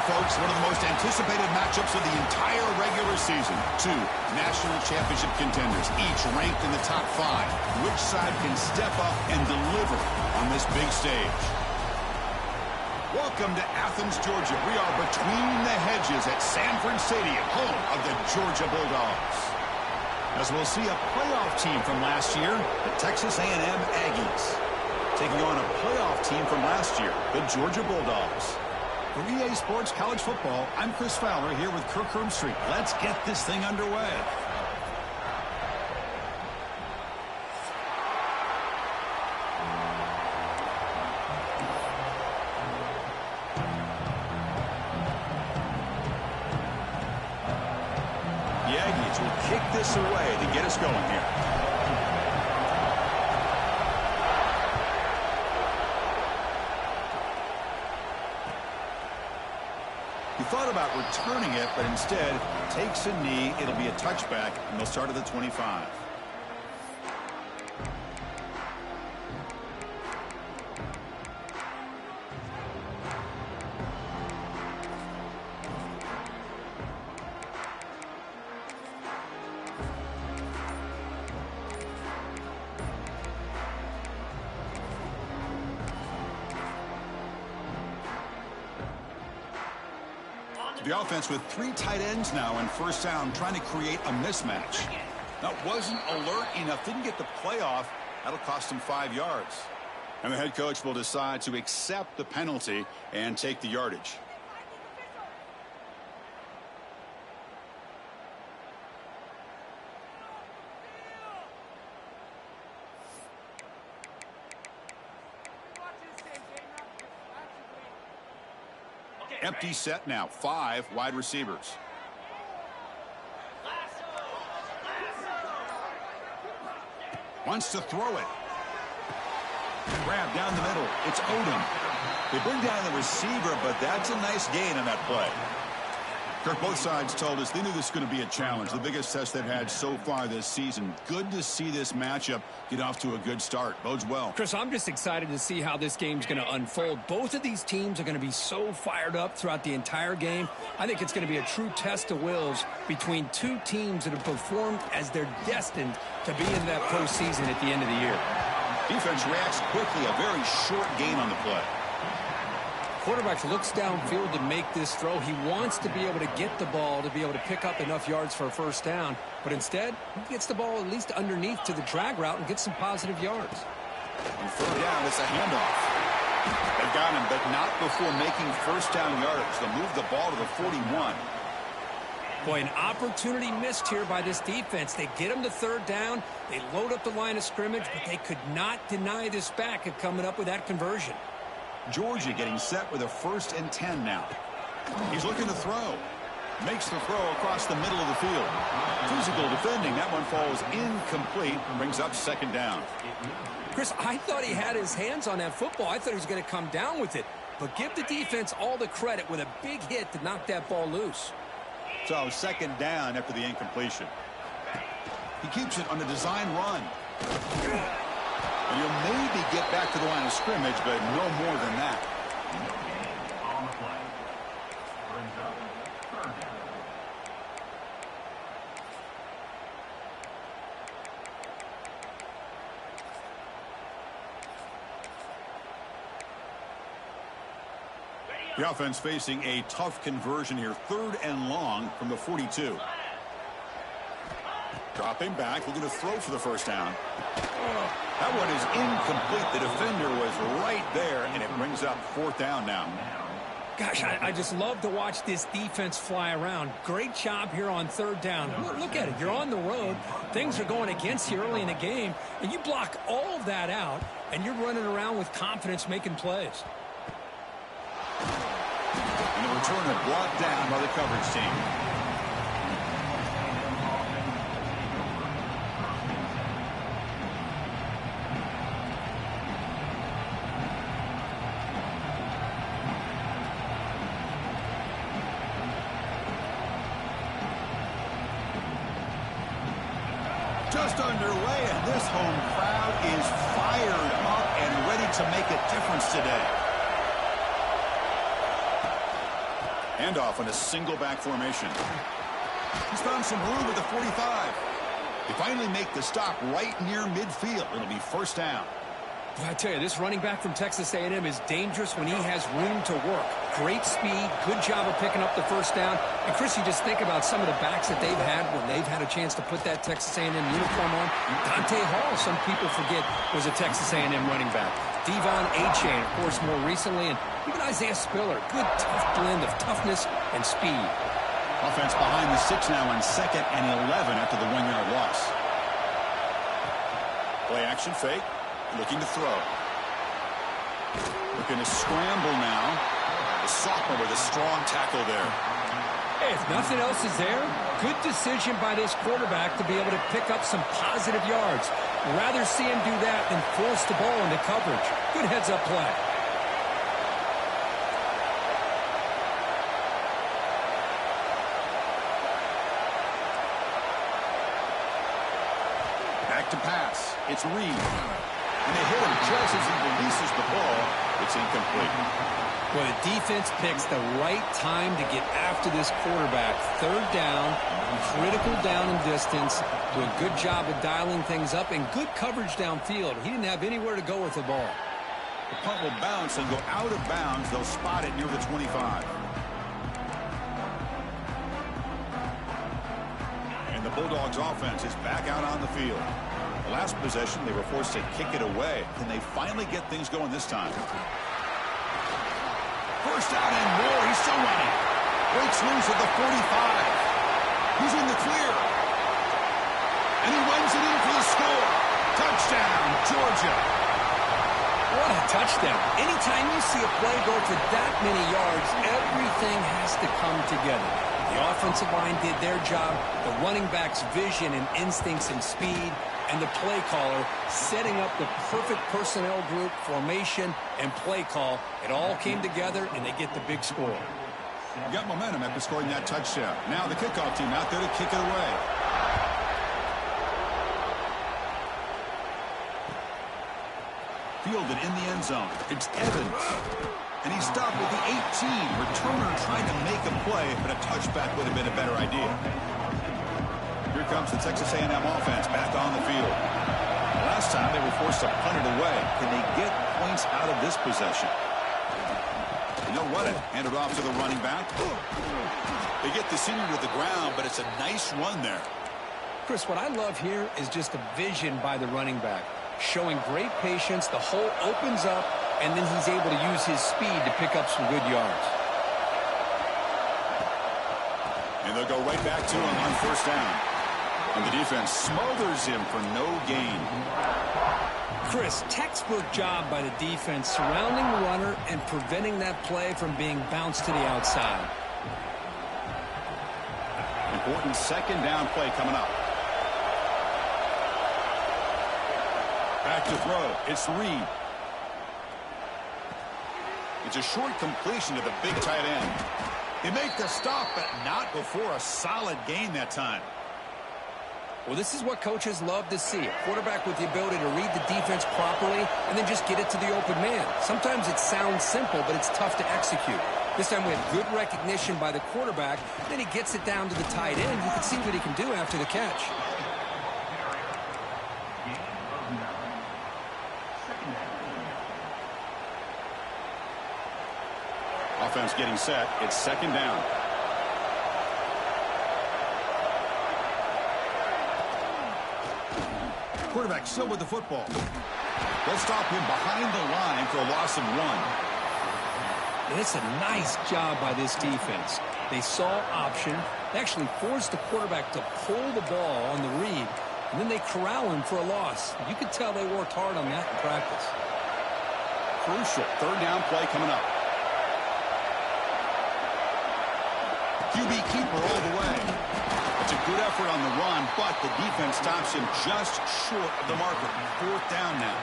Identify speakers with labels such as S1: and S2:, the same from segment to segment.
S1: folks, one of the most anticipated matchups of the entire regular season. Two national championship contenders, each ranked in the top 5. Which side can step up and deliver on this big stage? Welcome to Athens, Georgia. We are between the hedges at Sanford Stadium, home of the Georgia Bulldogs. As we'll see a playoff team from last year, the Texas A&M Aggies, taking on a playoff team from last year, the Georgia Bulldogs. For EA Sports College Football, I'm Chris Fowler here with Kirk Herbstreit. Let's get this thing underway. The Aggies will kick this away to get us going here. He thought about returning it, but instead takes a knee. It'll be a touchback, and they'll start at the 25. The offense with 3 tight ends now in first down, trying to create a mismatch. That wasn't alert enough, didn't get the playoff. That'll cost him 5 yards. And the head coach will decide to accept the penalty and take the yardage. Empty set now, 5 wide receivers. Wants to throw it. Grab down the middle. It's Odom. They bring down the receiver, but that's a nice gain on that play. Kirk, both sides told us they knew this was going to be a challenge, the biggest test they've had so far this season. Good to see this matchup get off to a good start. Bodes well.
S2: Chris, I'm just excited to see how this game's going to unfold. Both of these teams are going to be so fired up throughout the entire game. I think it's going to be a true test of wills between two teams that have performed as they're destined to be in that postseason at the end of the year.
S1: Defense reacts quickly, a very short gain on the play.
S2: Quarterback looks downfield to make this throw. He wants to be able to get the ball to be able to pick up enough yards for a first down. But instead, he gets the ball at least underneath to the drag route and gets some positive yards.
S1: On third down, it's a handoff. They've got him, but not before making first down yards. They'll move the ball to the 41.
S2: Boy, an opportunity missed here by this defense. They get him to third down. They load up the line of scrimmage, but they could not deny this back of coming up with that conversion.
S1: Georgia getting set with a 1st and 10 now. He's looking to throw. Makes the throw across the middle of the field. Physical defending. That one falls incomplete. Brings up 2nd down.
S2: Chris, I thought he had his hands on that football. I thought he was going to come down with it. But give the defense all the credit with a big hit to knock that ball loose.
S1: So 2nd down after the incompletion. He keeps it on a design run. And he'll maybe get back to the line of scrimmage, but no more than that. On the play. Brings up 3rd down. The offense facing a tough conversion here. 3rd and long from the 42. Dropping back, looking to throw for the first down. That one is incomplete. The defender was right there, and it brings up 4th down now.
S2: Gosh, I just love to watch this defense fly around. Great job here on 3rd down. Look at it. You're on the road. Things are going against you early in the game, and you block all of that out, and you're running around with confidence making plays.
S1: And the return is blocked down by the coverage team. Just underway, and this home crowd is fired up and ready to make a difference today. Handoff on a single back formation. He's found some room at the 45. They finally make the stop right near midfield. It'll be first down.
S2: Well, I tell you, this running back from Texas A&M is dangerous when he has room to work. Great speed, good job of picking up the first down. And, Chris, you just think about some of the backs that they've had when they've had a chance to put that Texas A&M uniform on. Dante Hall, some people forget, was a Texas A&M running back. Devon Achane, of course, more recently. And even Isaiah Spiller, good, tough blend of toughness and speed.
S1: Offense behind the 6 now on 2nd and 11 after the 1-yard loss. Play action fake. Looking to throw. Looking to scramble now. The sophomore with a strong tackle there.
S2: Hey, if nothing else is there, good decision by this quarterback to be able to pick up some positive yards. Rather see him do that than force the ball into coverage. Good heads-up play.
S1: Back to pass. It's Reed. And they hit him just as he releases the ball. It's incomplete.
S2: Well, the defense picks the right time to get after this quarterback. 3rd down, critical down and distance. Do a good job of dialing things up and good coverage downfield. He didn't have anywhere to go with the ball.
S1: The punt will bounce and go out of bounds. They'll spot it near the 25. And the Bulldogs offense is back out on the field. The last possession, they were forced to kick it away. Can they finally get things going this time? First down and more. He's still running. Breaks loose at the 45. He's in the clear. And he runs it in for the score. Touchdown, Georgia.
S2: What a touchdown. Anytime you see a play go for that many yards, everything has to come together. The offensive line did their job. The running back's vision and instincts and speed. And the play caller setting up the perfect personnel group, formation, and play call. It all came together, and they get the big score.
S1: Got momentum after scoring that touchdown. Now the kickoff team out there to kick it away. Fielded in the end zone. It's Evans. And he stopped with the 18. Returner trying to make a play, but a touchback would have been a better idea. Here comes the Texas A&M offense back on the field. Last time they were forced to punt it away. Can they get points out of this possession? And they'll run it. Hand it off to the running back. They get the senior to the ground, but it's a nice run there.
S2: Chris, what I love here is just a vision by the running back. Showing great patience. The hole opens up, and then he's able to use his speed to pick up some good yards.
S1: And they'll go right back to him on first down. And the defense smothers him for no gain.
S2: Chris, textbook job by the defense surrounding the runner and preventing that play from being bounced to the outside.
S1: Important 2nd down play coming up. Back to throw. It's Reed. It's a short completion to the big tight end. They make the stop, but not before a solid gain that time.
S2: Well, this is what coaches love to see. A quarterback with the ability to read the defense properly and then just get it to the open man. Sometimes it sounds simple, but it's tough to execute. This time we have good recognition by the quarterback. Then he gets it down to the tight end. You can see what he can do after the catch.
S1: Offense getting set. It's 2nd down. Quarterback still with the football. They'll stop him behind the line for a loss of 1.
S2: And it's a nice job by this defense. They saw option. They actually forced the quarterback to pull the ball on the read, and then they corral him for a loss. You could tell they worked hard on that in practice.
S1: Crucial 3rd down play coming up. QB keeper all the way. It's a good effort on the run, but the defense stops him just short of the marker. 4th down now.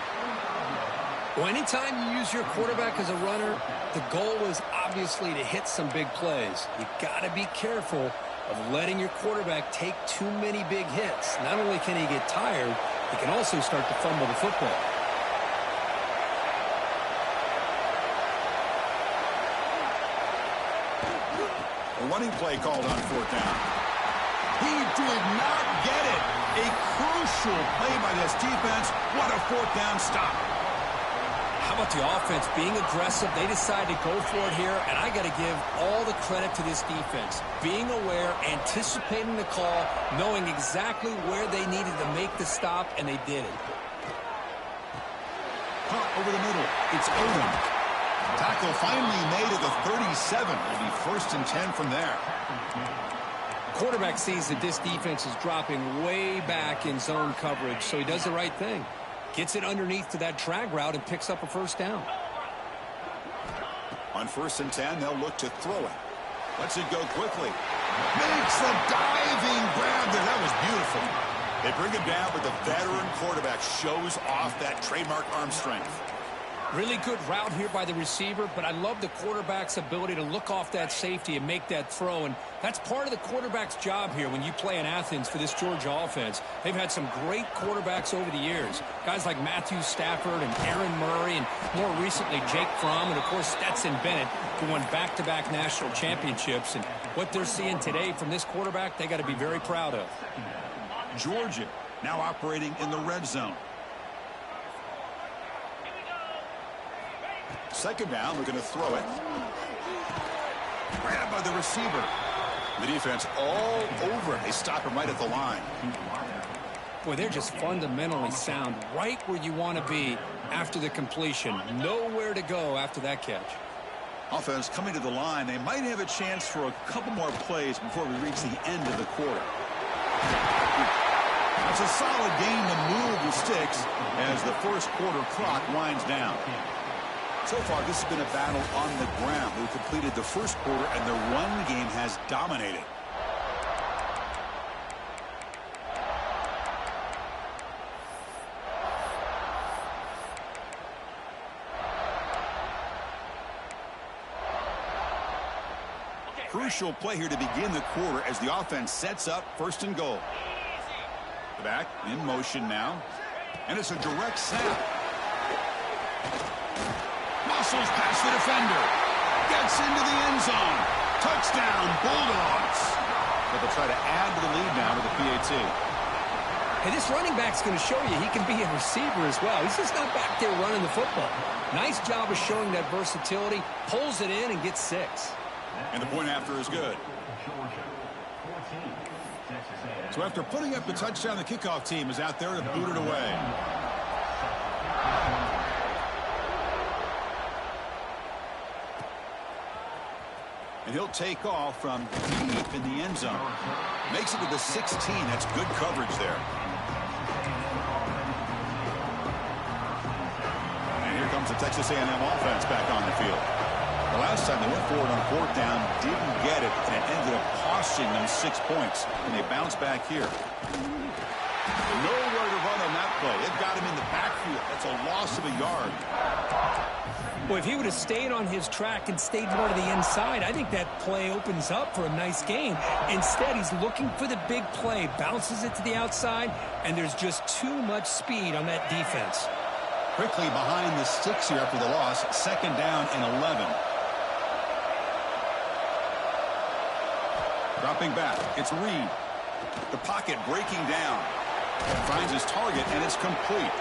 S2: Well, anytime you use your quarterback as a runner, the goal is obviously to hit some big plays. You got to be careful of letting your quarterback take too many big hits. Not only can he get tired, he can also start to fumble the football.
S1: A running play called on fourth down. He did not get it. A crucial play by this defense. What a fourth down stop.
S2: How about the offense being aggressive? They decided to go for it here, and I got to give all the credit to this defense. Being aware, anticipating the call, knowing exactly where they needed to make the stop, and they did it.
S1: Caught over the middle. It's Odom. Tackle finally made at the 37. It'll be 1st and 10 from there.
S2: Quarterback sees that this defense is dropping way back in zone coverage, so he does the right thing. Gets it underneath to that drag route and picks up a first down.
S1: On 1st and 10, they'll look to throw it. Lets it go quickly. Makes the diving grab there. That was beautiful. They bring him down, but the veteran quarterback shows off that trademark arm strength.
S2: Really good route here by the receiver, but I love the quarterback's ability to look off that safety and make that throw, and that's part of the quarterback's job here when you play in Athens for this Georgia offense. They've had some great quarterbacks over the years, guys like Matthew Stafford and Aaron Murray, and more recently Jake Fromm, and of course Stetson Bennett, who won back-to-back national championships. And what they're seeing today from this quarterback, they got to be very proud of.
S1: Georgia now operating in the red zone. 2nd down, we're going to throw it. Grabbed by the receiver. The defense all over it. They stop him right at the line.
S2: Boy, they're just fundamentally sound, right where you want to be after the completion. Nowhere to go after that catch.
S1: Offense coming to the line. They might have a chance for a couple more plays before we reach the end of the quarter. That's a solid game to move the sticks as the first quarter clock winds down. So far, this has been a battle on the ground. We've completed the first quarter, and the run game has dominated. Crucial play here to begin the quarter as the offense sets up 1st and goal. The back in motion now, and it's a direct snap. Muscles past the defender. Gets into the end zone. Touchdown, Bulldogs. But they'll try to add to the lead now with the PAT.
S2: Hey, this running back's going to show you he can be a receiver as well. He's just not back there running the football. Nice job of showing that versatility. Pulls it in and gets 6.
S1: And the point after is good. So after putting up the touchdown, the kickoff team is out there to boot it away. And he'll take off from deep in the end zone. Makes it to the 16. That's good coverage there. And here comes the Texas A&M offense back on the field. The last time they went forward on 4th down, didn't get it, and it ended up costing them 6 points. And they bounce back here. Nowhere to run on that play. They've got him in the backfield. That's a loss of a yard.
S2: Well, if he would have stayed on his track and stayed more to the inside, I think that play opens up for a nice game. Instead, he's looking for the big play, bounces it to the outside, and there's just too much speed on that defense.
S1: Quickly behind the sticks here after the loss. 2nd down and 11. Dropping back, it's Reed. The pocket breaking down. Finds his target, and it's complete.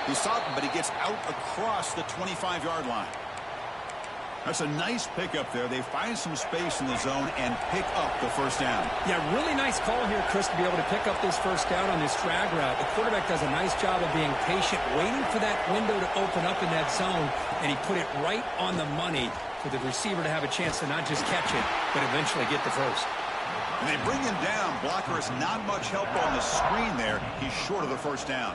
S1: He stopped him, but he gets out across the 25-yard line. That's a nice pickup there. They find some space in the zone and pick up the 1st down.
S2: Yeah, really nice call here, Chris, to be able to pick up this 1st down on this drag route. The quarterback does a nice job of being patient, waiting for that window to open up in that zone, and he put it right on the money for the receiver to have a chance to not just catch it, but eventually get the 1st.
S1: And they bring him down. Blocker has not much help on the screen there. He's short of the 1st down.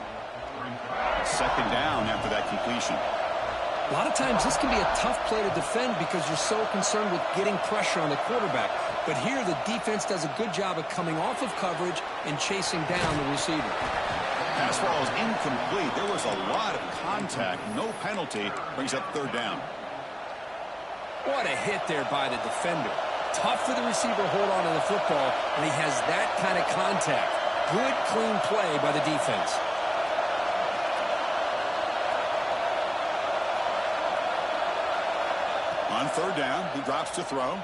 S1: 2nd down after that completion.
S2: A lot of times this can be a tough play to defend because you're so concerned with getting pressure on the quarterback. But here the defense does a good job of coming off of coverage and chasing down the receiver.
S1: Pass ball is incomplete. There was a lot of contact. No penalty. Brings up 3rd down.
S2: What a hit there by the defender. Tough for the receiver to hold on to the football, and he has that kind of contact. Good, clean play by the defense. On 3rd down, he drops to throw.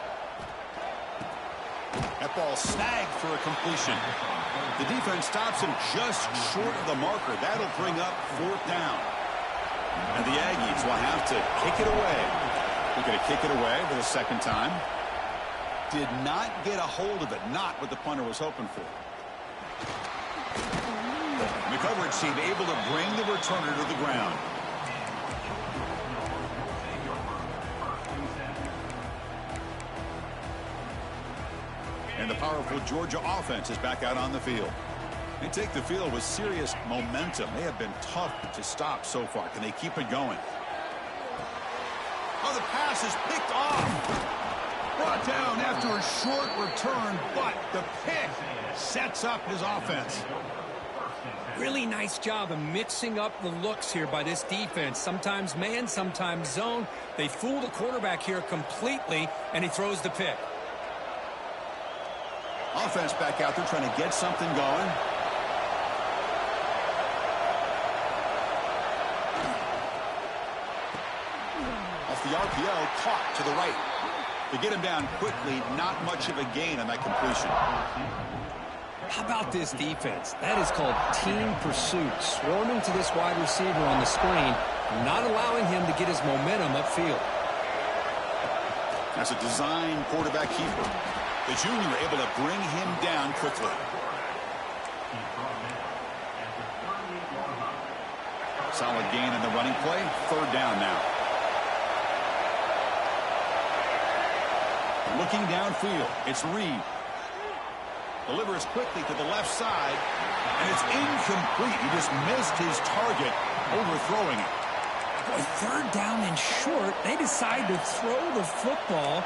S1: That ball snagged for a completion. The defense stops him just short of the marker. That'll bring up 4th down. And the Aggies will have to kick it away. They're going to kick it away for the 2nd time. Did not get a hold of it. Not what the punter was hoping for. And the coverage team able to bring the returner to the ground. And the powerful Georgia offense is back out on the field. They take the field with serious momentum. They have been tough to stop so far. Can they keep it going? Oh, the pass is picked off. Brought down after a short return, but the pick sets up his offense.
S2: Really nice job of mixing up the looks here by this defense. Sometimes man, sometimes zone. They fool the quarterback here completely, and he throws the pick.
S1: Offense back out there trying to get something going. Off the RPO, caught to the right. To get him down quickly, not much of a gain on that completion.
S2: How about this defense? That is called team pursuit. Swarming to this wide receiver on the screen, not allowing him to get his momentum upfield.
S1: That's a design quarterback keeper. The junior able to bring him down quickly. Solid gain in the running play. 3rd down now. Looking downfield, it's Reed. Delivers quickly to the left side, and it's incomplete. He just missed his target, overthrowing it.
S2: Boy, 3rd down and short. They decide to throw the football,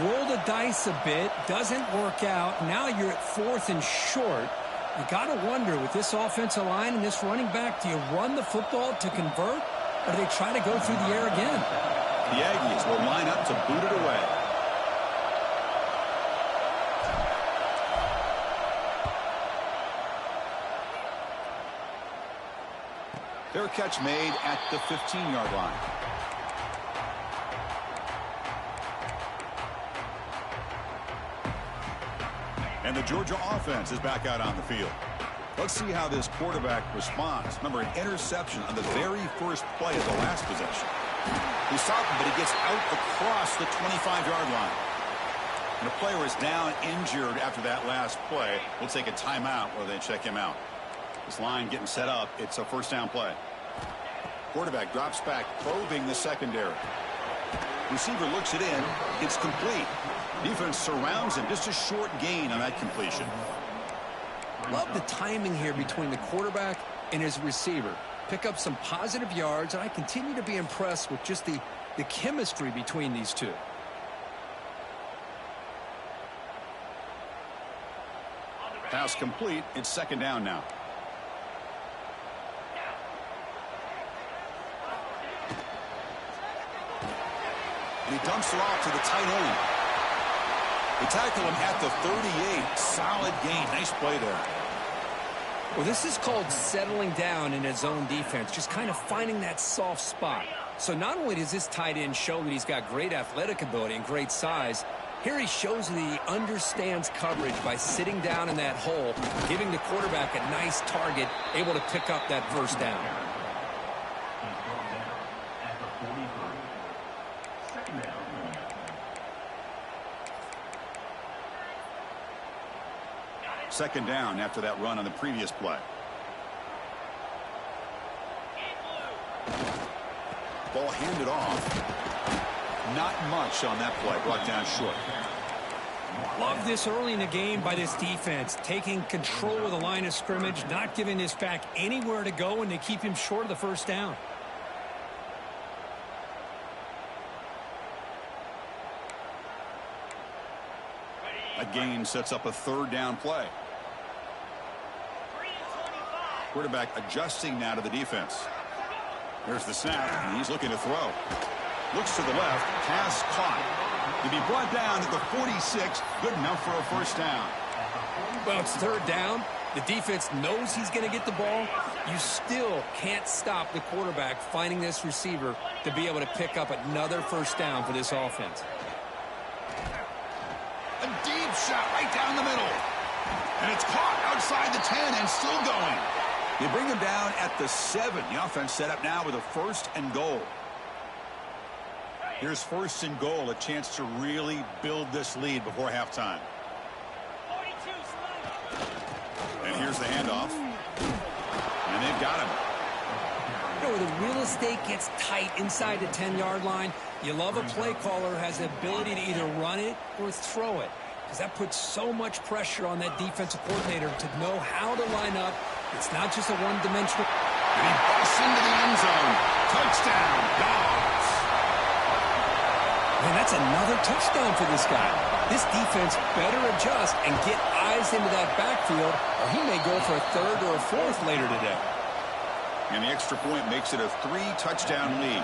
S2: roll the dice a bit, doesn't work out. Now you're at 4th and short. You got to wonder, with this offensive line and this running back, do you run the football to convert, or do they try to go through the air again?
S1: The Aggies will line up to boot it away. Fair catch made at the 15-yard line. And the Georgia offense is back out on the field. Let's see how this quarterback responds. Remember, an interception on the very first play of the last possession. He stopped him, but he gets out across the 25-yard line. And the player is down injured after that last play. We'll take a timeout where they check him out. This line getting set up. It's a 1st down play. Quarterback drops back, probing the secondary. Receiver looks it in. It's complete. Defense surrounds him. Just a short gain on that completion.
S2: Love the timing here between the quarterback and his receiver. Pick up some positive yards, and I continue to be impressed with just the chemistry between these two.
S1: Pass complete. It's 2nd down now. And he dumps it off to the tight end. They tackle him at the 38. Solid gain. Nice play there.
S2: Well, this is called settling down in his own defense, just kind of finding that soft spot. So not only does this tight end show that he's got great athletic ability and great size, here he shows that he understands coverage by sitting down in that hole, giving the quarterback a nice target, able to pick up that 1st down.
S1: Second down after that run on the previous play. Ball handed off. Not much on that play. Brought down short.
S2: Love this early in the game by this defense, taking control of the line of scrimmage, not giving this back anywhere to go, and they keep him short of the 1st down.
S1: A gain sets up a 3rd down play. Quarterback adjusting now to the defense. There's the snap, and he's looking to throw. Looks to the left, pass caught. To be brought down at the 46, good enough for a 1st down.
S2: Well, it's 3rd down. The defense knows he's going to get the ball. You still can't stop the quarterback finding this receiver to be able to pick up another 1st down for this offense.
S1: A deep shot right down the middle. And it's caught outside the 10 and still going. They bring him down at the 7. The offense set up now with a 1st and goal. Here's 1st and goal, a chance to really build this lead before halftime. And here's the handoff. And they've got him.
S2: You know, where the real estate gets tight inside the 10-yard line, you love a play caller who has the ability to either run it or throw it, because that puts so much pressure on that defensive coordinator to know how to line up. It's not just a one-dimensional.
S1: And he busts into the end zone. Touchdown, Dogs.
S2: Man, that's another touchdown for this guy. This defense better adjust and get eyes into that backfield, or he may go for a 3rd or a 4th later today.
S1: And the extra point makes it a 3-touchdown lead.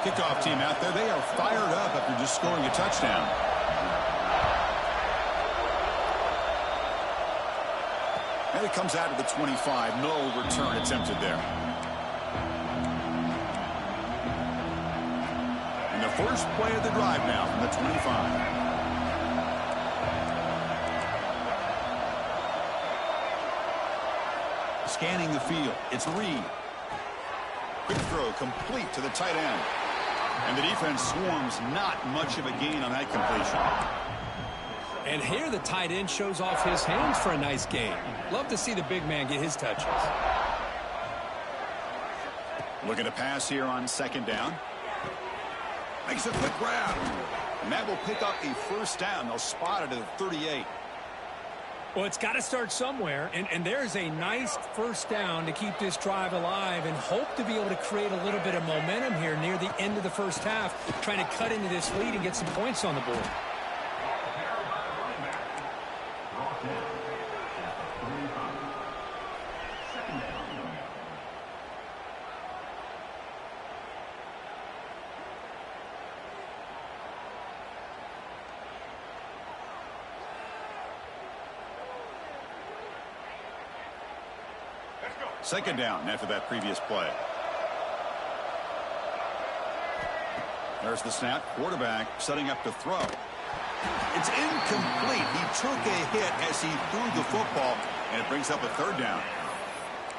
S1: Kickoff team out there, they are fired up after just scoring a touchdown. And it comes out of the 25. No return attempted there. And the first play of the drive now from the 25. Scanning the field. It's Reed. Quick throw complete to the tight end. And the defense swarms, not much of a gain on that completion.
S2: And here the tight end shows off his hands for a nice gain. Love to see the big man get his touches.
S1: Looking to pass here on 2nd down. Makes a quick grab. And that will pick up a 1st down. They'll spot it at the 38.
S2: Well, it's got to start somewhere, and there's a nice 1st down to keep this drive alive and hope to be able to create a little bit of momentum here near the end of the 1st half, trying to cut into this lead and get some points on the board.
S1: Second down after that previous play. There's the snap. Quarterback setting up to throw. It's incomplete. He took a hit as he threw the football, and it brings up a 3rd down.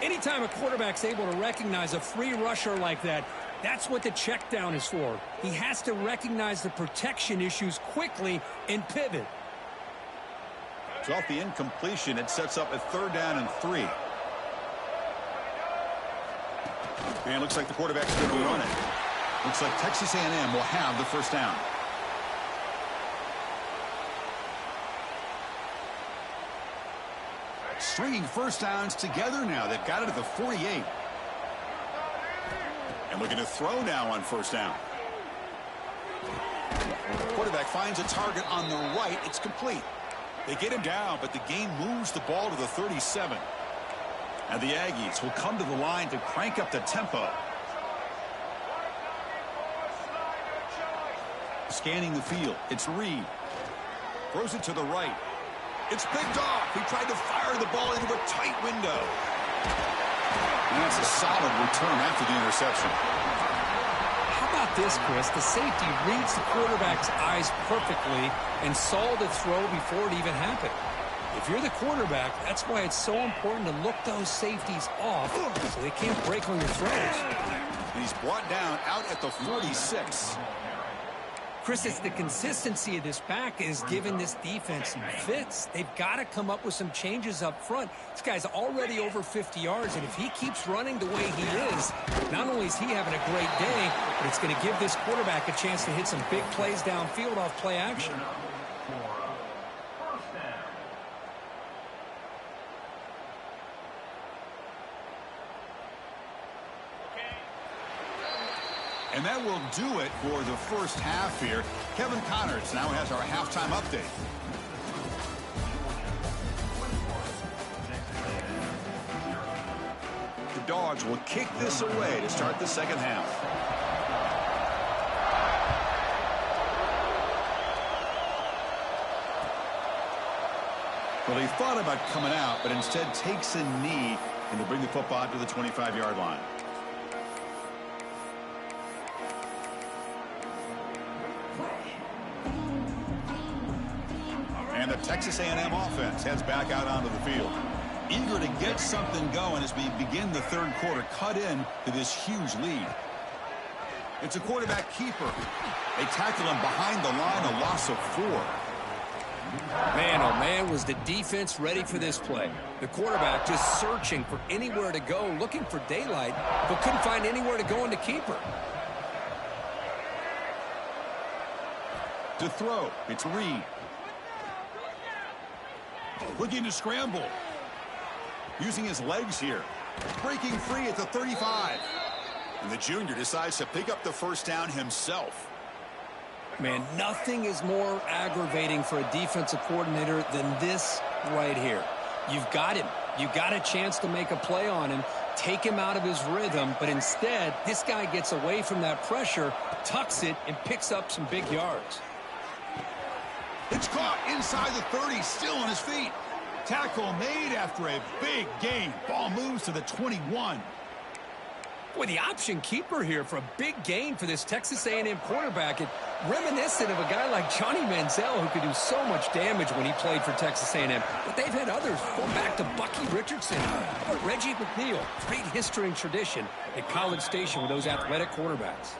S2: Anytime a quarterback's able to recognize a free rusher like that, that's what the check down is for. He has to recognize the protection issues quickly and pivot.
S1: So off the incompletion, it sets up a 3rd down and 3. And it looks like the quarterback's going to run it. Looks like Texas A&M will have the 1st down. Stringing 1st downs together now. They've got it at the 48. And looking to throw now on 1st down. Quarterback finds a target on the right. It's complete. They get him down, but the game moves the ball to the 37. And the Aggies will come to the line to crank up the tempo. Scanning the field. It's Reed. Throws it to the right. It's picked off. He tried to fire the ball into a tight window. And that's a solid return after the interception.
S2: How about this, Chris? The safety reads the quarterback's eyes perfectly and saw the throw before it even happened. If you're the quarterback, that's why it's so important to look those safeties off so they can't break on your throws.
S1: And he's brought down out at the 46.
S2: Chris, it's the consistency of this back is giving this defense fits. They've got to come up with some changes up front. This guy's already over 50 yards, and if he keeps running the way he is, not only is he having a great day, but it's going to give this quarterback a chance to hit some big plays downfield off play action.
S1: And that will do it for the 1st half here. Kevin Connors now has our halftime update. The Dogs will kick this away to start the 2nd half. Well, he thought about coming out, but instead takes a knee and to bring the football to the 25-yard line. And the Texas A&M offense heads back out onto the field. Eager to get something going as we begin the third quarter, cut in to this huge lead. It's a quarterback keeper. They tackle him behind the line, a loss of 4.
S2: Man, oh man, was the defense ready for this play. The quarterback just searching for anywhere to go, looking for daylight, but couldn't find anywhere to go in the keeper.
S1: To throw, it's Reed. Looking to scramble. Using his legs here. Breaking free at the 35. And the junior decides to pick up the first down himself.
S2: Man, nothing is more aggravating for a defensive coordinator than this right here. You've got him. You've got a chance to make a play on him, take him out of his rhythm, but instead, this guy gets away from that pressure, tucks it, and picks up some big yards.
S1: It's caught inside the 30, still on his feet. Tackle made after a big gain. Ball moves to the 21.
S2: Boy, the option keeper here for a big gain for this Texas A&M quarterback. It reminiscent of a guy like Johnny Manziel who could do so much damage when he played for Texas A&M. But they've had others. Go back to Bucky Richardson or Reggie McNeil. Great history and tradition at College Station with those athletic quarterbacks.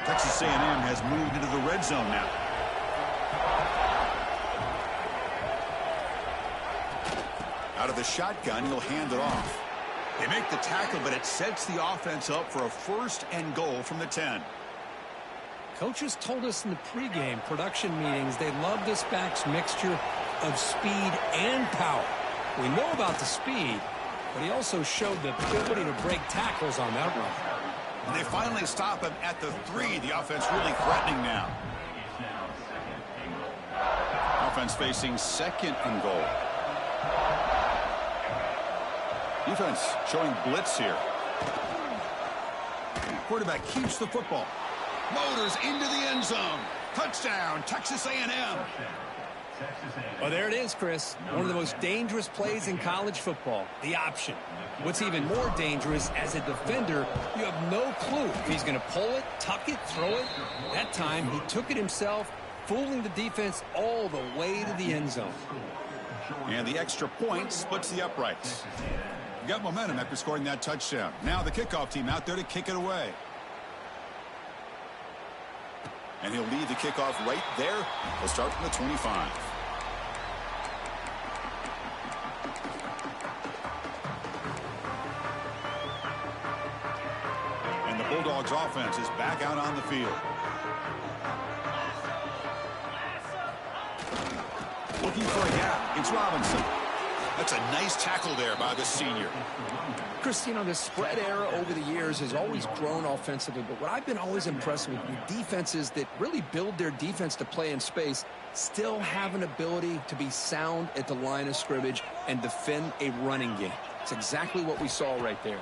S1: Texas A&M has moved into the red zone now. Out of the shotgun, he'll hand it off. They make the tackle, but it sets the offense up for a 1st and goal from the 10.
S2: Coaches told us in the pregame production meetings they love this back's mixture of speed and power. We know about the speed, but he also showed the ability to break tackles on that run.
S1: And they finally stop him at the 3. The offense really threatening now. Offense facing 2nd and goal. Defense showing blitz here. Quarterback keeps the football. Motors into the end zone. Touchdown, Texas A&M.
S2: Well, there it is, Chris. One of the most dangerous plays in college football, the option. What's even more dangerous, as a defender, you have no clue if he's going to pull it, tuck it, throw it. That time, he took it himself, fooling the defense all the way to the end zone.
S1: And the extra point splits the uprights. Got momentum after scoring that touchdown. Now the kickoff team out there to kick it away. And he'll lead the kickoff right there. He'll start from the 25. And the Bulldogs offense is back out on the field. Looking for a gap. It's Robinson. That's a nice tackle there by the senior.
S2: Chris, you know, the spread era over the years has always grown offensively, but what I've been always impressed with defenses that really build their defense to play in space still have an ability to be sound at the line of scrimmage and defend a running game. It's exactly what we saw right there.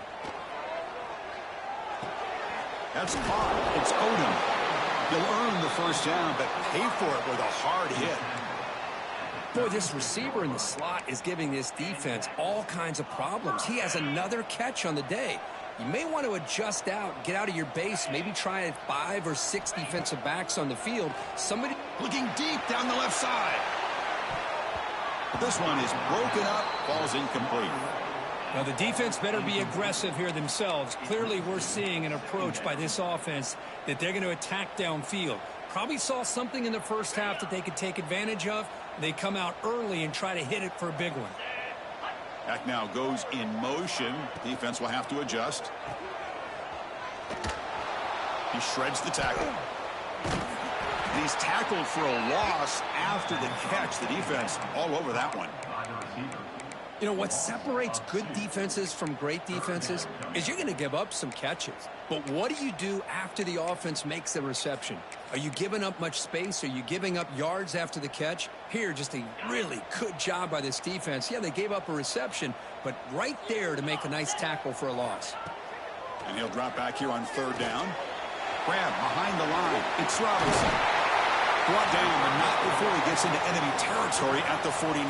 S1: That's caught. It's Odom. He'll earn the first down, but pay for it with a hard hit.
S2: Boy, this receiver in the slot is giving this defense all kinds of problems. He has another catch on the day. You may want to adjust out, get out of your base, maybe try 5 or 6 defensive backs on the field. Somebody
S1: looking deep down the left side. This one is broken up, falls incomplete.
S2: Now, the defense better be aggressive here themselves. Clearly, we're seeing an approach by this offense that they're going to attack downfield. Probably saw something in the first half that they could take advantage of. They come out early and try to hit it for a big one.
S1: Back now goes in motion. Defense will have to adjust. He shreds the tackle. And he's tackled for a loss after the catch. The defense all over that one.
S2: You know, what separates good defenses from great defenses is you're going to give up some catches. But what do you do after the offense makes the reception? Are you giving up much space? Are you giving up yards after the catch? Here, just a really good job by this defense. Yeah, they gave up a reception, but right there to make a nice tackle for a loss.
S1: And he'll drop back here on 3rd down. Grab behind the line. It's Robinson. Brought down, but not before he gets into enemy territory at the 49.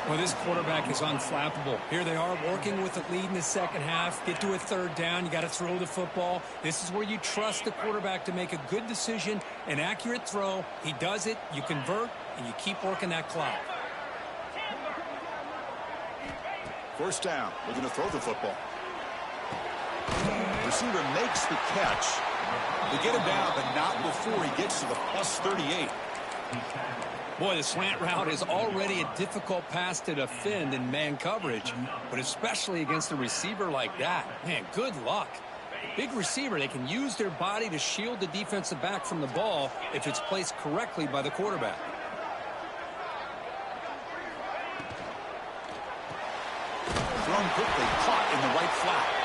S2: Well, this quarterback is unflappable. Here they are working with the lead in the second half. Get to a third down. You got to throw the football. This is where you trust the quarterback to make a good decision, an accurate throw. He does it, you convert, and you keep working that clock.
S1: First down. Looking to throw the football. Receiver makes the catch. They get him down, but not before he gets to the plus 38.
S2: Boy, the slant route is already a difficult pass to defend in man coverage, but especially against a receiver like that. Man, good luck. Big receiver, they can use their body to shield the defensive back from the ball if it's placed correctly by the quarterback.
S1: Thrown quickly, caught in the right flat.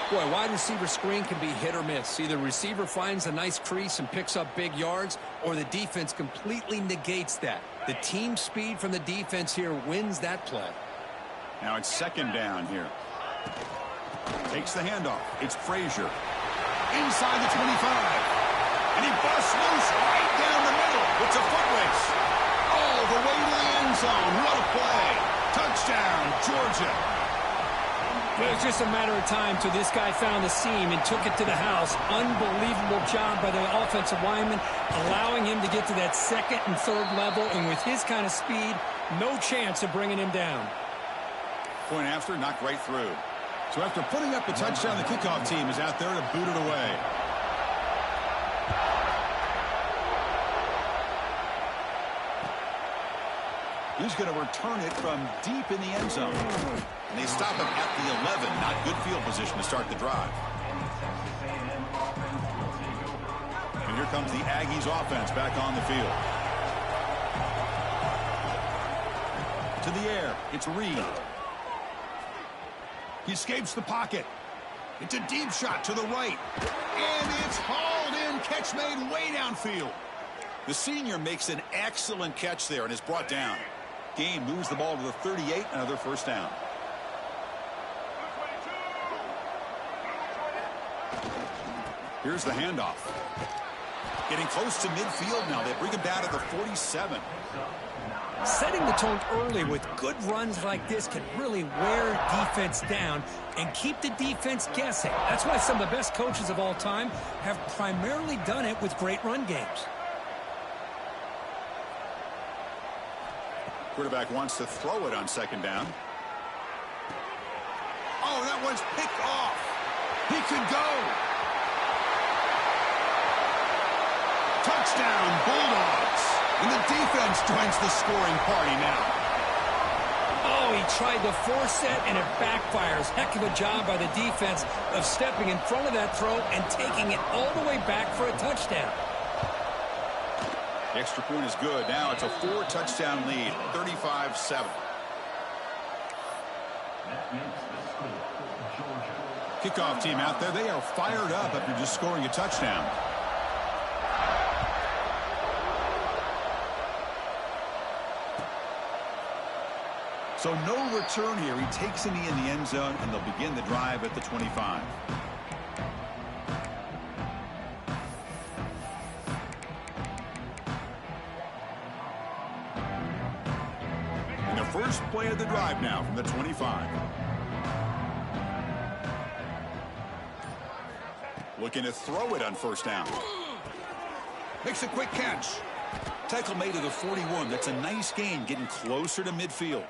S2: Boy, wide receiver screen can be hit or miss. Either receiver finds a nice crease and picks up big yards, or the defense completely negates that. The team speed from the defense here wins that play.
S1: Now it's second down here. Takes the handoff. It's Frazier. Inside the 25. And he busts loose right down the middle. It's a foot race. All the way to the end zone. What a play. Touchdown, Georgia.
S2: It was just a matter of time till this guy found the seam and took it to the house. Unbelievable job by the offensive lineman, allowing him to get to that second and third level, and with his kind of speed, no chance of bringing him down.
S1: Point after, knocked right through. So after putting up the touchdown, the kickoff team is out there to boot it away. He's going to return it from deep in the end zone. And they stop him at the 11. Not good field position to start the drive. And here comes the Aggies offense back on the field. To the air. It's Reed. He escapes the pocket. It's a deep shot to the right. And it's hauled in. Catch made way downfield. The senior makes an excellent catch there and is brought down. Game moves the ball to the 38, another first down. Here's the handoff. Getting close to midfield now. They bring him down to the 47.
S2: Setting the tone early with good runs like this can really wear defense down and keep the defense guessing. That's why some of the best coaches of all time have primarily done it with great run games.
S1: Quarterback wants to throw it on second down. Oh, that one's picked off. He could go. Touchdown, Bulldogs. And the defense joins the scoring party now.
S2: Oh, he tried to force it, and it backfires. Heck of a job by the defense of stepping in front of that throw and taking it all the way back for a touchdown.
S1: The extra point is good. Now it's a 4-touchdown lead, 35-7. Kickoff team out there. They are fired up after just scoring a touchdown. So no return here. He takes it in the end zone, and they'll begin the drive at the 25. First play of the drive now from the 25. Looking to throw it on first down. Makes a quick catch. Tackle made to the 41. That's a nice gain, getting closer to midfield.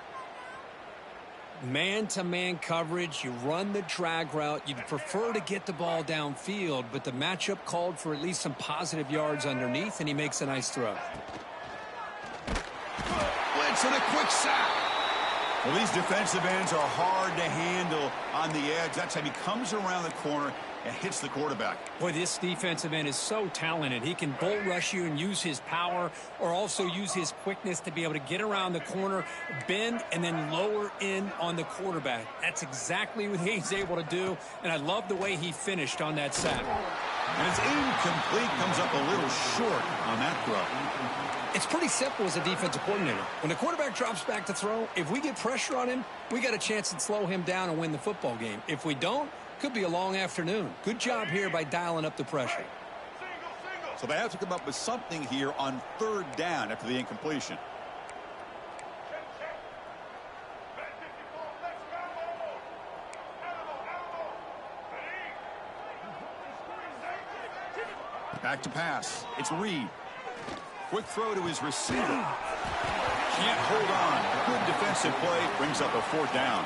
S2: Man-to-man coverage, you run the drag route. You'd prefer to get the ball downfield, but the matchup called for at least some positive yards underneath, and he makes a nice throw.
S1: Blitz and a quick sack. Well, these defensive ends are hard to handle on the edge. That time he comes around the corner and hits the quarterback.
S2: Boy, this defensive end is so talented. He can bull rush you and use his power, or also use his quickness to be able to get around the corner, bend, and then lower in on the quarterback. That's exactly what he's able to do, and I love the way he finished on that sack.
S1: And it's incomplete, comes up a little short on that throw.
S2: It's pretty simple as a defensive coordinator. When the quarterback drops back to throw, if we get pressure on him, we got a chance to slow him down and win the football game. If we don't, could be a long afternoon. Good job here by dialing up the pressure.
S1: So they have to come up with something here on third down after the incompletion. Back to pass. It's Reed. Quick throw to his receiver. Can't hold on. Good defensive play. Brings up a 4th down.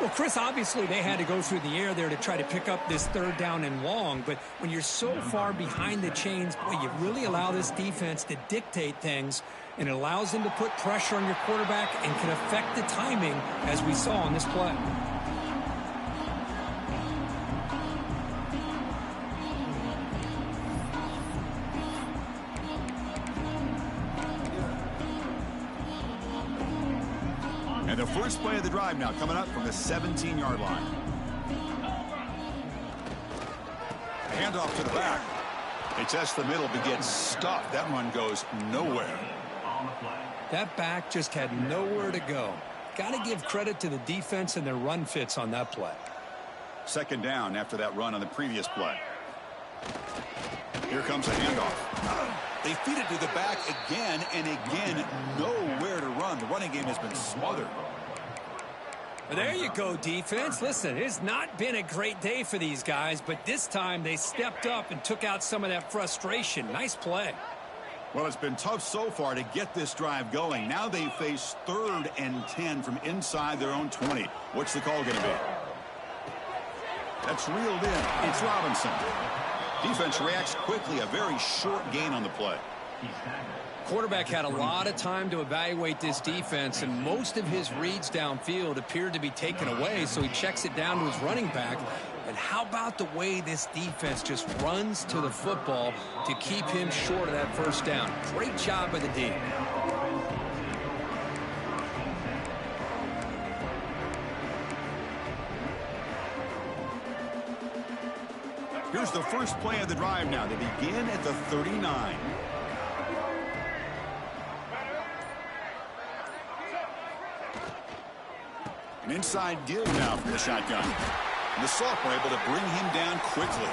S2: Well, Chris, obviously they had to go through the air there to try to pick up this 3rd down and long. But when you're so far behind the chains, boy, you really allow this defense to dictate things. And it allows them to put pressure on your quarterback and can affect the timing, as we saw on this play.
S1: And the first play of the drive now coming up from the 17-yard line. Handoff to the back. They test the middle, but gets stuffed. That one goes nowhere.
S2: That back just had nowhere to go. Got to give credit to the defense and their run fits on that play.
S1: 2nd down after that run on the previous play. Here comes a handoff. They feed it to the back again and again. Nowhere to run. The running game has been smothered.
S2: Well, there you go, defense. Listen, it's not been a great day for these guys, but this time they stepped up and took out some of that frustration. Nice play.
S1: Well, it's been tough so far to get this drive going. Now they face 3rd and 10 from inside their own 20. What's the call going to be? That's reeled in. It's Robinson. Defense reacts quickly. A very short gain on the play.
S2: Quarterback had a lot of time to evaluate this defense, and most of his reads downfield appeared to be taken away, so he checks it down to his running back. And how about the way this defense just runs to the football to keep him short of that 1st down? Great job by the D.
S1: Here's the first play of the drive now. They begin at the 39. An inside give now from the shotgun. And the sophomore able to bring him down quickly.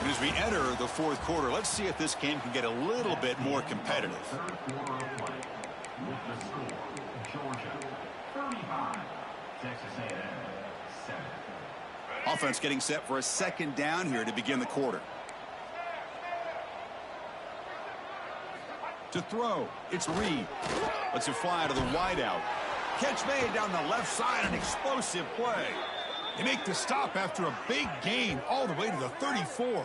S1: And as we enter the 4th quarter, let's see if this game can get a little bit more competitive. Offense getting set for a 2nd down here to begin the quarter. To throw, it's Reed. Lets it fly to the wideout. Catch made down the left side, an explosive play. They make the stop after a big gain all the way to the 34.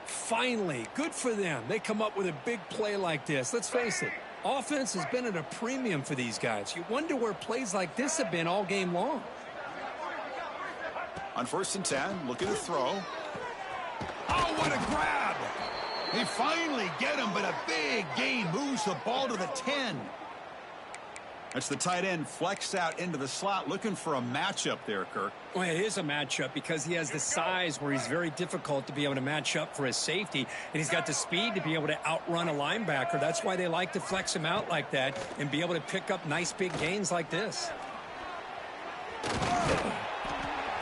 S2: Finally, good for them. They come up with a big play like this. Let's face it, offense has been at a premium for these guys. You wonder where plays like this have been all game long.
S1: On 1st and 10, looking to throw. Oh, what a grab! They finally get him, but a big gain moves the ball to the 10. That's the tight end flexed out into the slot, looking for a matchup there, Kirk.
S2: Well, it is a matchup because he has the size where he's very difficult to be able to match up for his safety, and he's got the speed to be able to outrun a linebacker. That's why they like to flex him out like that and be able to pick up nice big gains like this.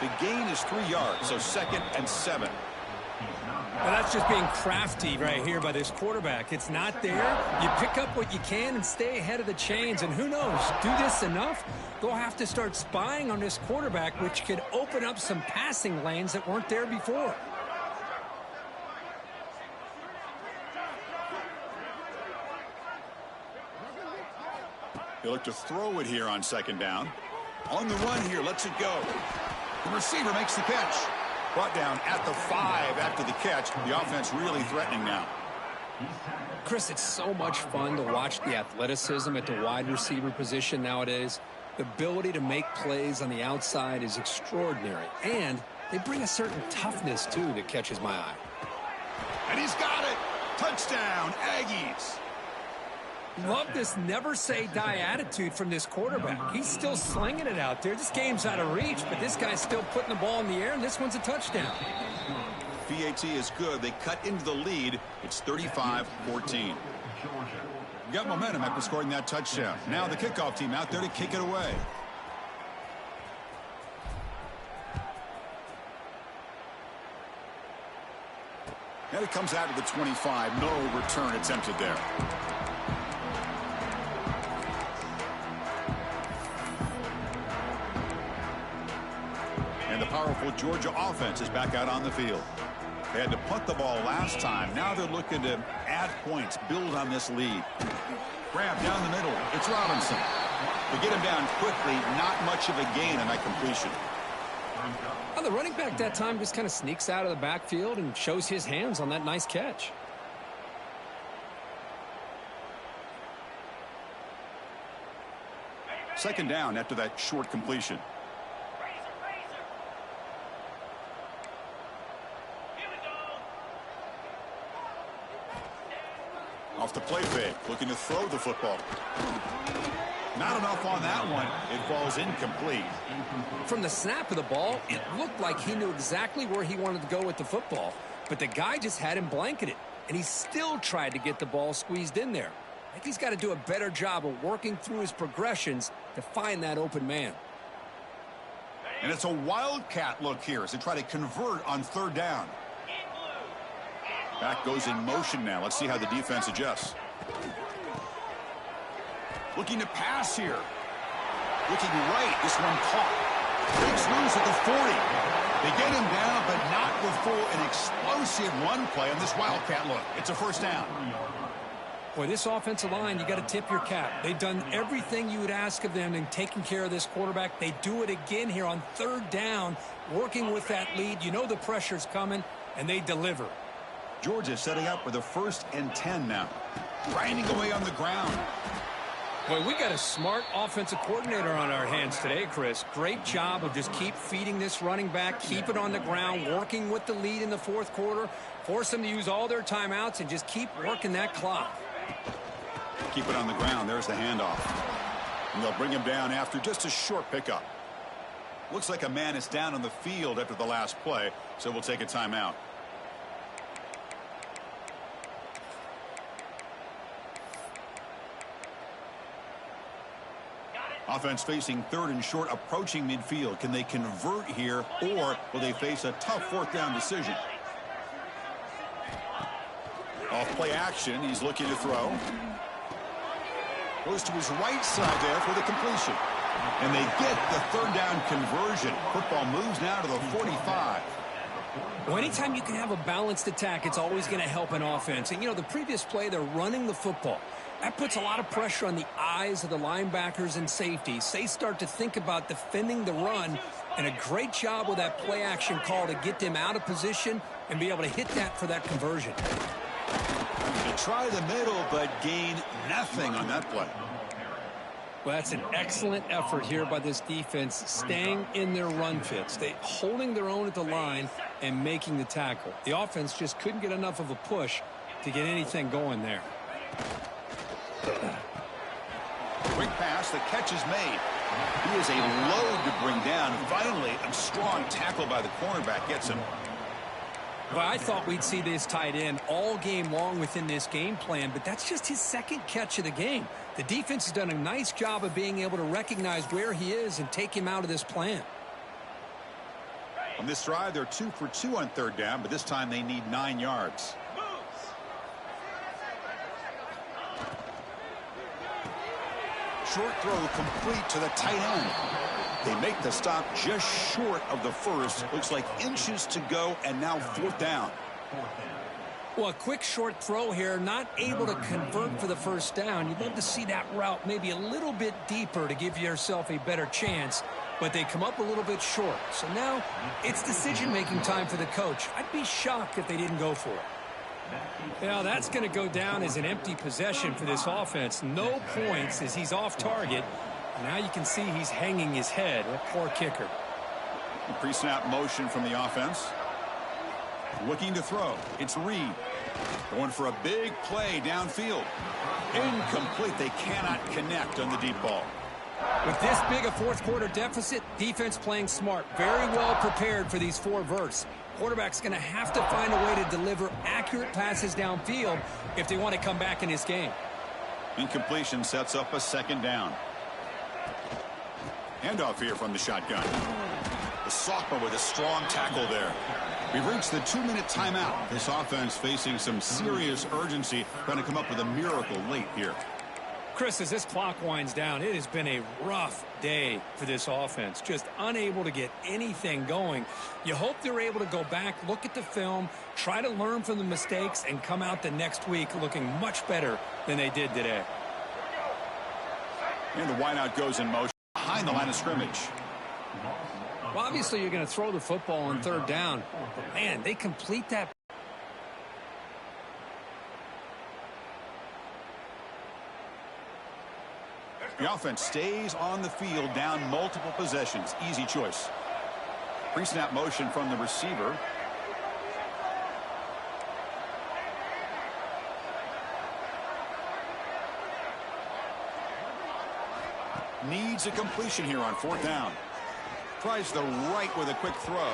S1: The gain is 3 yards, so 2nd and 7.
S2: Well, that's just being crafty right here by this quarterback. It's not there. You pick up what you can and stay ahead of the chains. And who knows, do this enough, they'll have to start spying on this quarterback, which could open up some passing lanes that weren't there before.
S1: They look to throw it here on 2nd down. On the run here, lets it go. The receiver makes the catch. Brought down at the 5 after the catch. The offense really threatening now.
S2: Chris, it's so much fun to watch the athleticism at the wide receiver position nowadays. The ability to make plays on the outside is extraordinary. And they bring a certain toughness, too, that catches my eye.
S1: And he's got it. Touchdown, Aggies.
S2: Love this never-say-die attitude from this quarterback. He's still slinging it out there. This game's out of reach, but this guy's still putting the ball in the air, and this one's a touchdown.
S1: VAT is good. They cut into the lead. It's 35-14. Got momentum after scoring that touchdown. Now the kickoff team out there to kick it away. And it comes out to the 25. No return attempted there. powerful Georgia offense is back out on the field. They had to punt the ball last time. Now they're looking to add points, build on this lead. Grab down the middle. It's Robinson. They get him down quickly. Not much of a gain on that completion.
S2: Well, the running back that time just kind of sneaks out of the backfield and shows his hands on that nice catch.
S1: Second down after that short completion. Off the play fake, looking to throw the football. Not enough on that one. It falls incomplete.
S2: From the snap of the ball, it looked like he knew exactly where he wanted to go with the football, but the guy just had him blanketed, and he still tried to get the ball squeezed in there. I think he's got to do a better job of working through his progressions to find that open man.
S1: And it's a wildcat look here as they try to convert on third down. Back goes in motion now. Let's see how the defense adjusts. Looking to pass here. Looking right. This one caught. Breaks loose at the 40. They get him down, but not before an explosive run play on this wildcat look. It's a first down.
S2: Boy, this offensive line, you got to tip your cap. They've done everything you would ask of them in taking care of this quarterback. They do it again here on third down, working with that lead. You know the pressure's coming, and they deliver.
S1: Georgia setting up with a 1st and 10 now. Grinding away on the ground.
S2: Boy, we got a smart offensive coordinator on our hands today, Chris. Great job of just keep feeding this running back, keep it on the ground, working with the lead in the fourth quarter, force them to use all their timeouts, and just keep working that clock.
S1: Keep it on the ground. There's the handoff. And they'll bring him down after just a short pickup. Looks like a man is down on the field after the last play, so we'll take a timeout. Offense facing 3rd and short, approaching midfield. Can they convert here, or will they face a tough 4th down decision? Off play action, he's looking to throw. Goes to his right side there for the completion. And they get the 3rd down conversion. Football moves now to the 45.
S2: Well, anytime you can have a balanced attack, it's always going to help an offense. And, you know, the previous play, they're running the football. That puts a lot of pressure on the eyes of the linebackers and safeties. They start to think about defending the run, and a great job with that play action call to get them out of position and be able to hit that for that conversion.
S1: They try the middle, but gain nothing on that play.
S2: Well, that's an excellent effort here by this defense, staying in their run fits. They holding their own at the line and making the tackle. The offense just couldn't get enough of a push to get anything going there.
S1: Quick pass, the catch is made. He is a load to bring down. Finally, a strong tackle by the cornerback gets him.
S2: Well, I thought we'd see this tight end all game long within this game plan, but that's just his 2nd catch of the game. The defense has done a nice job of being able to recognize where he is and take him out of this plan.
S1: On this drive, they're 2 for 2 on 3rd down, but this time they need 9 yards. Short throw complete to the tight end. They make the stop just short of the 1st. Looks like inches to go, and now 4th down.
S2: Well, a quick short throw here, not able to convert for the 1st down. You'd love to see that route maybe a little bit deeper to give yourself a better chance, but they come up a little bit short. So now it's decision-making time for the coach. I'd be shocked if they didn't go for it. Now that's going to go down as an empty possession for this offense. No points as he's off target. Now you can see he's hanging his head. A poor kicker.
S1: Pre-snap motion from the offense. Looking to throw. It's Reed. Going for a big play downfield. Incomplete. They cannot connect on the deep ball.
S2: With this big a 4th quarter deficit, defense playing smart. Very well prepared for these 4 verts. Quarterback's going to have to find a way to deliver accurate passes downfield if they want to come back in this game.
S1: Incompletion sets up a 2nd down. Handoff here from the shotgun. The sophomore with a strong tackle there. We've reached the 2-minute timeout. This offense facing some serious urgency, trying to come up with a miracle late here.
S2: Chris, as this clock winds down, it has been a rough day for this offense. Just unable to get anything going. You hope they're able to go back, look at the film, try to learn from the mistakes, and come out the next week looking much better than they did today.
S1: And the wideout goes in motion behind the line of scrimmage.
S2: Well, obviously, you're going to throw the football on third down. But, man, they complete that.
S1: The offense stays on the field down multiple possessions. Easy choice. Pre-snap motion from the receiver. Needs a completion here on fourth down. Tries the right with a quick throw.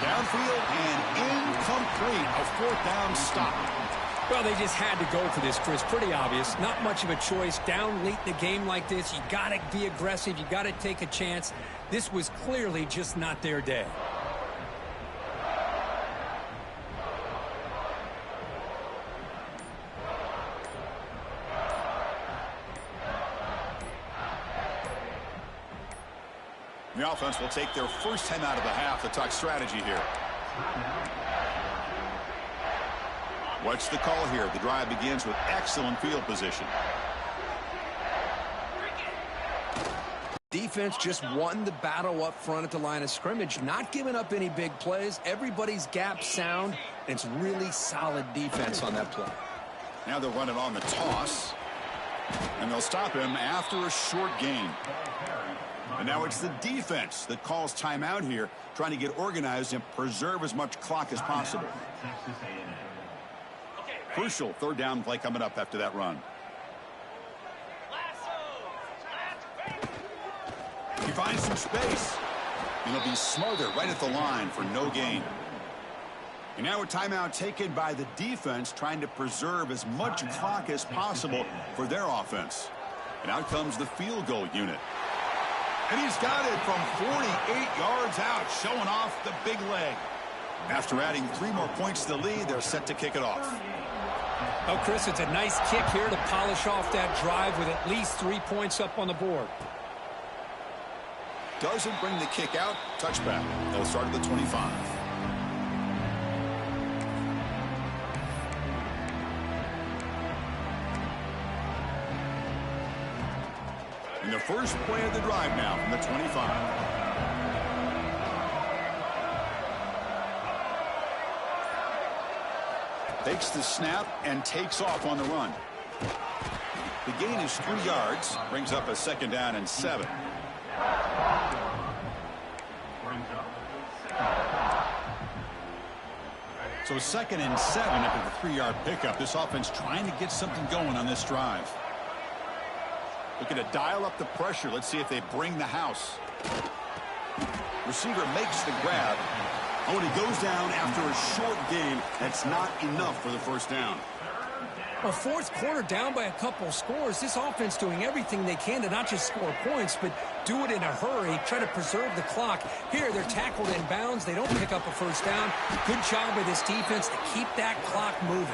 S1: Downfield and incomplete. A fourth down stop.
S2: Well, they just had to go for this, Chris. Pretty obvious. Not much of a choice. Down late in the game like this, you got to be aggressive. You got to take a chance. This was clearly just not their day.
S1: The offense will take their first time out of the half to talk strategy here. What's the call here? The drive begins with excellent field position.
S2: Defense just won the battle up front at the line of scrimmage, not giving up any big plays. Everybody's gap sound. It's really solid defense on that play.
S1: Now they'll run it on the toss, and they'll stop him after a short gain. And now it's the defense that calls timeout here, trying to get organized and preserve as much clock as possible. Crucial third down play coming up after that run. He finds some space. And he'll be smothered right at the line for no gain. And now a timeout taken by the defense, trying to preserve as much clock as possible for their offense. And out comes the field goal unit. And he's got it from 48 yards out, showing off the big leg. After adding 3 more points to the lead, they're set to kick it off.
S2: Oh, Chris, it's a nice kick here to polish off that drive with at least 3 points up on the board.
S1: Doesn't bring the kick out. Touchback. They'll start at the 25. And the first play of the drive now from the 25. Takes the snap and takes off on the run. The gain is 3 yards. Brings up a second down and 7. So 2nd and 7 after the 3-yard pickup. This offense trying to get something going on this drive. Looking to dial up the pressure. Let's see if they bring the house. Receiver makes the grab. Oh, and he goes down after a short gain. That's not enough for the first down.
S2: Well, fourth quarter down by a couple of scores. This offense doing everything they can to not just score points, but do it in a hurry, try to preserve the clock. Here, they're tackled in bounds. They don't pick up a first down. Good job by this defense to keep that clock moving.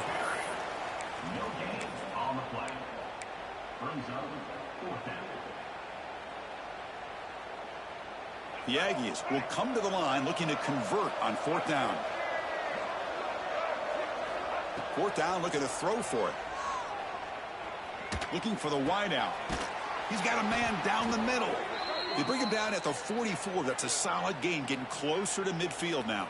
S3: No gain on the play. Brings up fourth down.
S1: The Aggies will come to the line looking to convert on fourth down. Fourth down, looking to throw for it. Looking for the wideout. He's got a man down the middle. They bring him down at the 44. That's a solid gain, getting closer to midfield now.